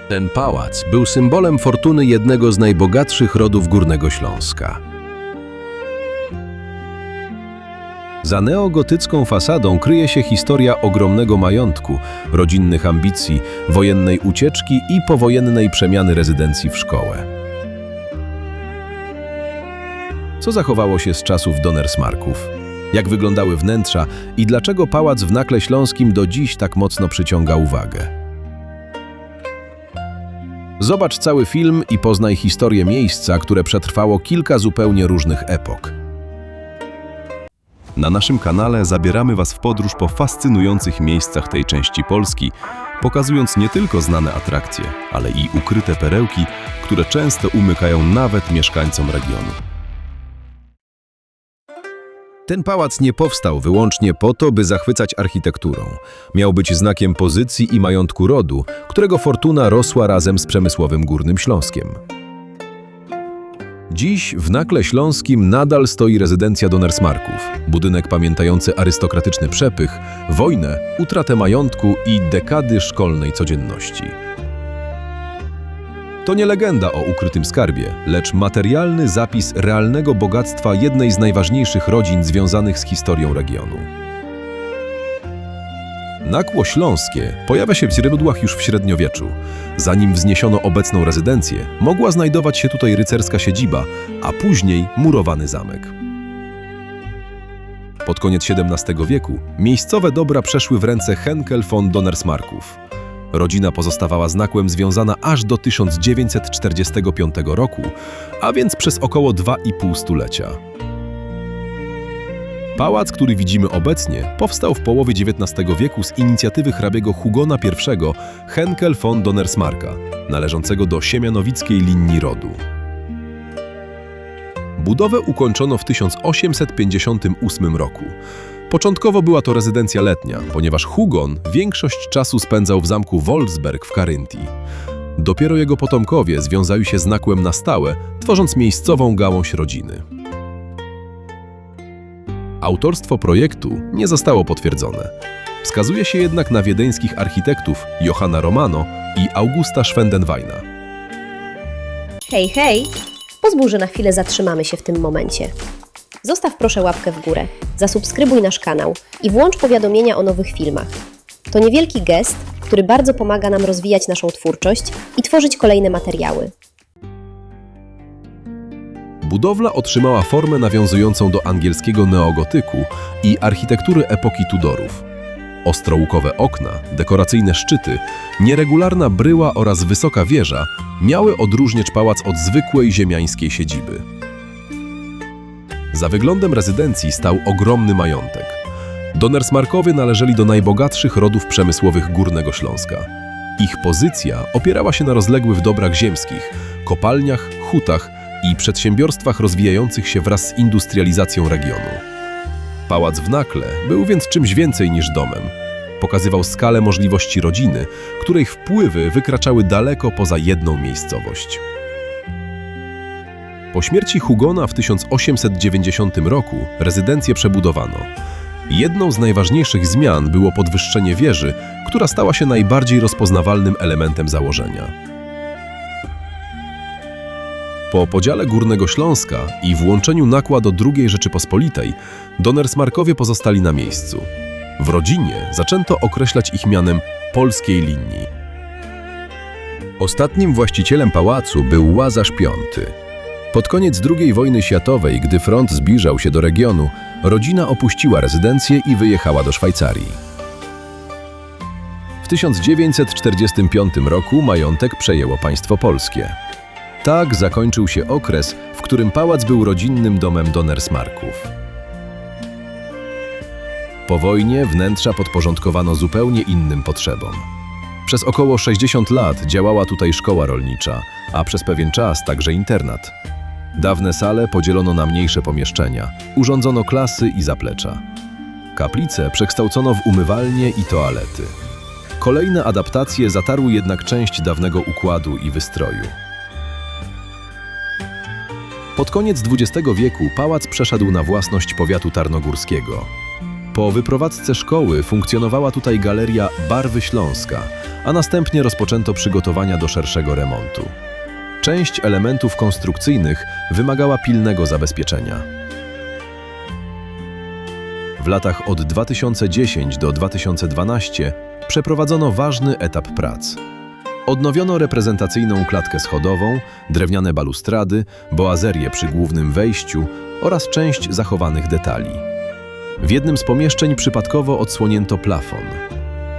Ten pałac był symbolem fortuny jednego z najbogatszych rodów Górnego Śląska. Za neogotycką fasadą kryje się historia ogromnego majątku, rodzinnych ambicji, wojennej ucieczki i powojennej przemiany rezydencji w szkołę. Co zachowało się z czasów Donnersmarków? Jak wyglądały wnętrza i dlaczego pałac w Nakle Śląskim do dziś tak mocno przyciąga uwagę? Zobacz cały film i poznaj historię miejsca, które przetrwało kilka zupełnie różnych epok. Na naszym kanale zabieramy Was w podróż po fascynujących miejscach tej części Polski, pokazując nie tylko znane atrakcje, ale i ukryte perełki, które często umykają nawet mieszkańcom regionu. Ten pałac nie powstał wyłącznie po to, by zachwycać architekturą. Miał być znakiem pozycji i majątku rodu, którego fortuna rosła razem z przemysłowym Górnym Śląskiem. Dziś w Nakle Śląskim nadal stoi rezydencja Donnersmarków, budynek pamiętający arystokratyczny przepych, wojnę, utratę majątku i dekady szkolnej codzienności. To nie legenda o ukrytym skarbie, lecz materialny zapis realnego bogactwa jednej z najważniejszych rodzin związanych z historią regionu. Nakło Śląskie pojawia się w źródłach już w średniowieczu. Zanim wzniesiono obecną rezydencję, mogła znajdować się tutaj rycerska siedziba, a później murowany zamek. Pod koniec XVII wieku miejscowe dobra przeszły w ręce Henkel von Donnersmarków. Rodzina pozostawała z Nakłem związana aż do 1945 roku, a więc przez około 2,5 stulecia. Pałac, który widzimy obecnie, powstał w połowie XIX wieku z inicjatywy hrabiego Hugona I Henkel von Donnersmarka, należącego do siemianowickiej linii rodu. Budowę ukończono w 1858 roku. Początkowo była to rezydencja letnia, ponieważ Hugon większość czasu spędzał w zamku Wolfsberg w Karyntii. Dopiero jego potomkowie związali się z Nakłem na stałe, tworząc miejscową gałąź rodziny. Autorstwo projektu nie zostało potwierdzone. Wskazuje się jednak na wiedeńskich architektów Johanna Romano i Augusta Schwendenweina. Hej, hej! Pozwól, że na chwilę zatrzymamy się w tym momencie. Zostaw proszę łapkę w górę, zasubskrybuj nasz kanał i włącz powiadomienia o nowych filmach. To niewielki gest, który bardzo pomaga nam rozwijać naszą twórczość i tworzyć kolejne materiały. Budowla otrzymała formę nawiązującą do angielskiego neogotyku i architektury epoki Tudorów. Ostrołukowe okna, dekoracyjne szczyty, nieregularna bryła oraz wysoka wieża miały odróżniać pałac od zwykłej ziemiańskiej siedziby. Za wyglądem rezydencji stał ogromny majątek. Donnersmarkowie należeli do najbogatszych rodów przemysłowych Górnego Śląska. Ich pozycja opierała się na rozległych dobrach ziemskich, kopalniach, hutach i przedsiębiorstwach rozwijających się wraz z industrializacją regionu. Pałac w Nakle był więc czymś więcej niż domem. Pokazywał skalę możliwości rodziny, której wpływy wykraczały daleko poza jedną miejscowość. Po śmierci Hugona w 1890 roku rezydencję przebudowano. Jedną z najważniejszych zmian było podwyższenie wieży, która stała się najbardziej rozpoznawalnym elementem założenia. Po podziale Górnego Śląska i włączeniu Nakła do II Rzeczypospolitej, Donnersmarkowie pozostali na miejscu. W rodzinie zaczęto określać ich mianem polskiej linii. Ostatnim właścicielem pałacu był Łazarz V. Pod koniec II wojny światowej, gdy front zbliżał się do regionu, rodzina opuściła rezydencję i wyjechała do Szwajcarii. W 1945 roku majątek przejęło państwo polskie. Tak zakończył się okres, w którym pałac był rodzinnym domem Donnersmarków. Po wojnie wnętrza podporządkowano zupełnie innym potrzebom. Przez około 60 lat działała tutaj szkoła rolnicza, a przez pewien czas także internat. Dawne sale podzielono na mniejsze pomieszczenia, urządzono klasy i zaplecza. Kaplice przekształcono w umywalnie i toalety. Kolejne adaptacje zatarły jednak część dawnego układu i wystroju. Pod koniec XX wieku pałac przeszedł na własność powiatu tarnogórskiego. Po wyprowadzce szkoły funkcjonowała tutaj Galeria Barwy Śląska, a następnie rozpoczęto przygotowania do szerszego remontu. Część elementów konstrukcyjnych wymagała pilnego zabezpieczenia. W latach od 2010 do 2012 przeprowadzono ważny etap prac. Odnowiono reprezentacyjną klatkę schodową, drewniane balustrady, boazerię przy głównym wejściu oraz część zachowanych detali. W jednym z pomieszczeń przypadkowo odsłonięto plafon.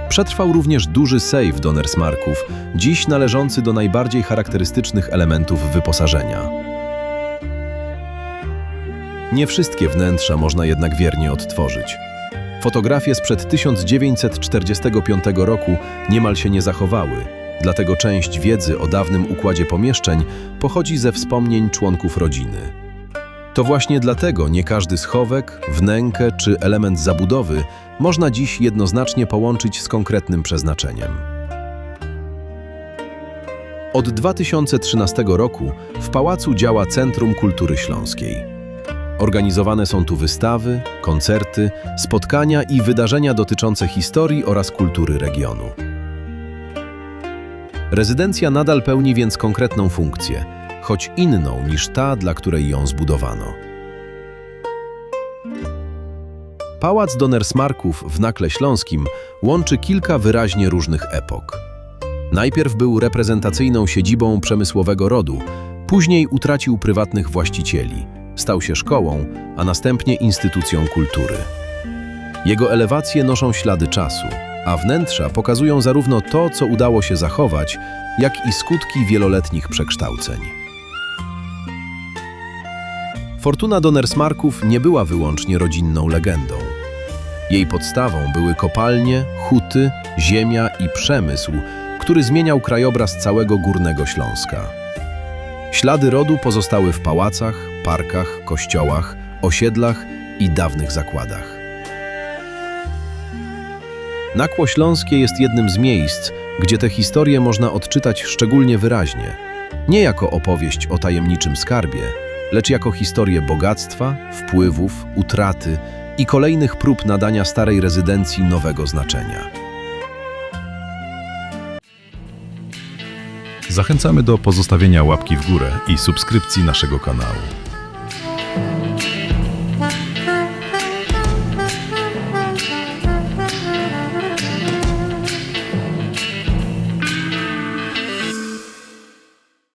Przetrwał również duży sejf Donnersmarków, dziś należący do najbardziej charakterystycznych elementów wyposażenia. Nie wszystkie wnętrza można jednak wiernie odtworzyć. Fotografie sprzed 1945 roku niemal się nie zachowały, dlatego część wiedzy o dawnym układzie pomieszczeń pochodzi ze wspomnień członków rodziny. To właśnie dlatego nie każdy schowek, wnękę czy element zabudowy można dziś jednoznacznie połączyć z konkretnym przeznaczeniem. Od 2013 roku w pałacu działa Centrum Kultury Śląskiej. Organizowane są tu wystawy, koncerty, spotkania i wydarzenia dotyczące historii oraz kultury regionu. Rezydencja nadal pełni więc konkretną funkcję, choć inną niż ta, dla której ją zbudowano. Pałac Donnersmarków w Nakle Śląskim łączy kilka wyraźnie różnych epok. Najpierw był reprezentacyjną siedzibą przemysłowego rodu, później utracił prywatnych właścicieli, stał się szkołą, a następnie instytucją kultury. Jego elewacje noszą ślady czasu, a wnętrza pokazują zarówno to, co udało się zachować, jak i skutki wieloletnich przekształceń. Fortuna Donnersmarków nie była wyłącznie rodzinną legendą. Jej podstawą były kopalnie, huty, ziemia i przemysł, który zmieniał krajobraz całego Górnego Śląska. Ślady rodu pozostały w pałacach, parkach, kościołach, osiedlach i dawnych zakładach. Nakło Śląskie jest jednym z miejsc, gdzie te historie można odczytać szczególnie wyraźnie, nie jako opowieść o tajemniczym skarbie, lecz jako historię bogactwa, wpływów, utraty i kolejnych prób nadania starej rezydencji nowego znaczenia. Zachęcamy do pozostawienia łapki w górę i subskrypcji naszego kanału.